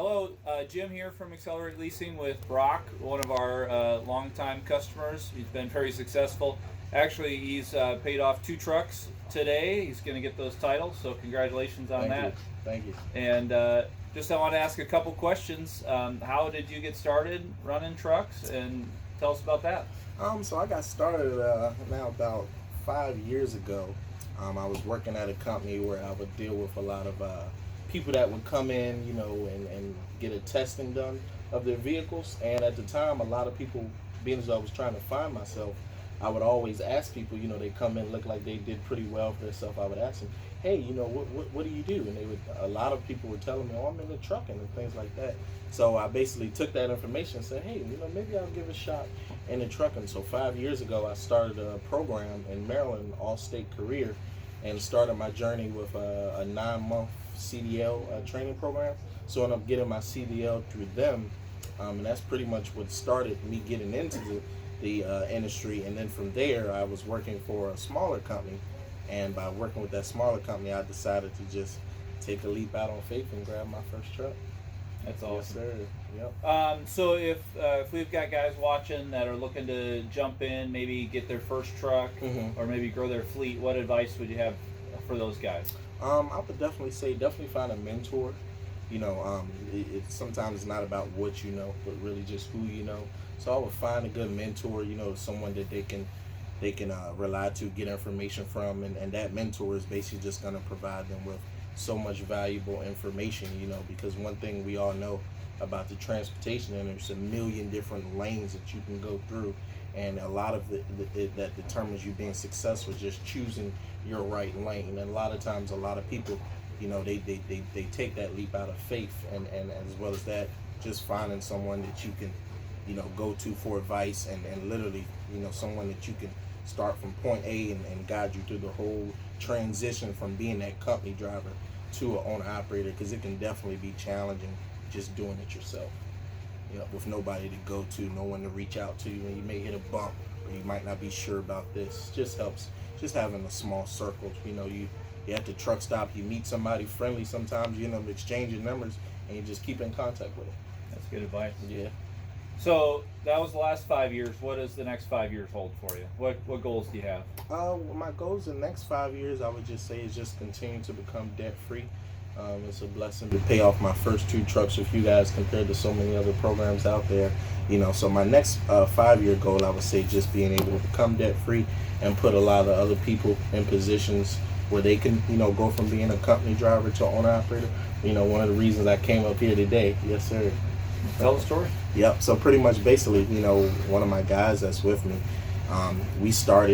Hello, Jim here from Excelerate Leasing with Brock, one of our longtime customers. He's been very successful. Actually, he's paid off 2 trucks today. He's going to get those titles, so congratulations on that. Thank you. And just I want to ask a couple questions. How did you get started running trucks, and tell us about that. So I got started now about 5 years ago. I was working at a company where I would deal with a lot of people that would come in, you know, and get a testing done of their vehicles. And at the time, a lot of people, being as I was trying to find myself, I would always ask people, you know, they come in, look like they did pretty well for themselves. I would ask them, hey, you know, what do you do? And they would, a lot of people were telling me, oh, I'm in the trucking and things like that. So I basically took that information and said, hey, you know, maybe I'll give it a shot in the trucking. So 5 years ago, I started a program in Maryland, all-state career, and started my journey with a 9-month CDL training program. So I ended up getting my CDL through them, and that's pretty much what started me getting into the industry. And then from there, I was working for a smaller company, and by working with that smaller company, I decided to just take a leap out on faith and grab my first truck. That's awesome. Yes, sir. Yep. So if we've got guys watching that are looking to jump in, maybe get their first truck, or maybe grow their fleet, what advice would you have for those guys? I would definitely say find a mentor. You know, sometimes it's not about what you know, but really just who you know. So I would find a good mentor, you know, someone that they can rely to, get information from, and that mentor is basically just going to provide them with so much valuable information, you know, because one thing we all know about the transportation, and there's a million different lanes that you can go through, and a lot of that determines you being successful just choosing your right lane. And a lot of times, a lot of people, you know, they take that leap out of faith, and as well as that, just finding someone that you can, you know, go to for advice, and literally, you know, someone that you can start from point A and guide you through the whole transition from being that company driver to an owner operator, because it can definitely be challenging just doing it yourself, you know, with nobody to go to, no one to reach out to, and you may hit a bump or you might not be sure about this. Just helps just having a small circle. You know, you at the truck stop, you meet somebody friendly, sometimes you end up exchanging numbers and you just keep in contact with them. That's good advice. Yeah. So that was the last 5 years. What does the next 5 years hold for you? What goals do you have? My goals in the next 5 years, I would just say, is just continue to become debt free. It's a blessing to pay off my first 2 trucks with you guys compared to so many other programs out there. You know, so my next 5-year goal, I would say, just being able to become debt free and put a lot of other people in positions where they can, you know, go from being a company driver to an owner operator. You know, one of the reasons I came up here today. Yes, sir. Tell the story. Yep. So pretty much, basically, you know, one of my guys that's with me,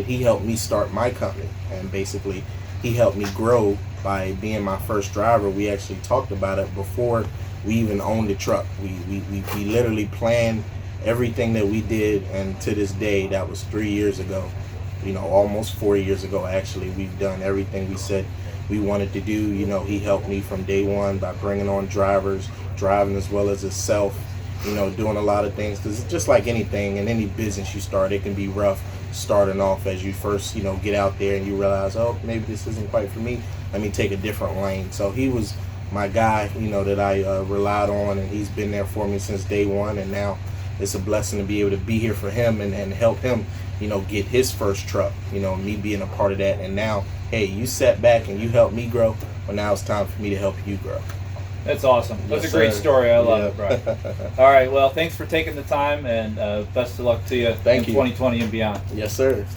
he helped me start my company, and basically he helped me grow by being my first driver. We actually talked about it before we even owned the truck. We literally planned everything that we did, and to this day, that was 3 years ago, you know, almost 4 years ago actually, we've done everything we said we wanted to do. You know, he helped me from day one by bringing on drivers, driving as well as himself, you know, doing a lot of things, because it's just like anything in any business you start, it can be rough starting off as you first, you know, get out there and you realize, oh, maybe this isn't quite for me, let me take a different lane. So he was my guy, you know, that I relied on, and he's been there for me since day one, and now it's a blessing to be able to be here for him and help him, you know, get his first truck, you know, me being a part of that. And now, hey, you sat back and you helped me grow, well, now it's time for me to help you grow. That's awesome. That's a great story. I love it, Brian. All right. Well, thanks for taking the time, and best of luck to you in 2020 and beyond. Yes, sir.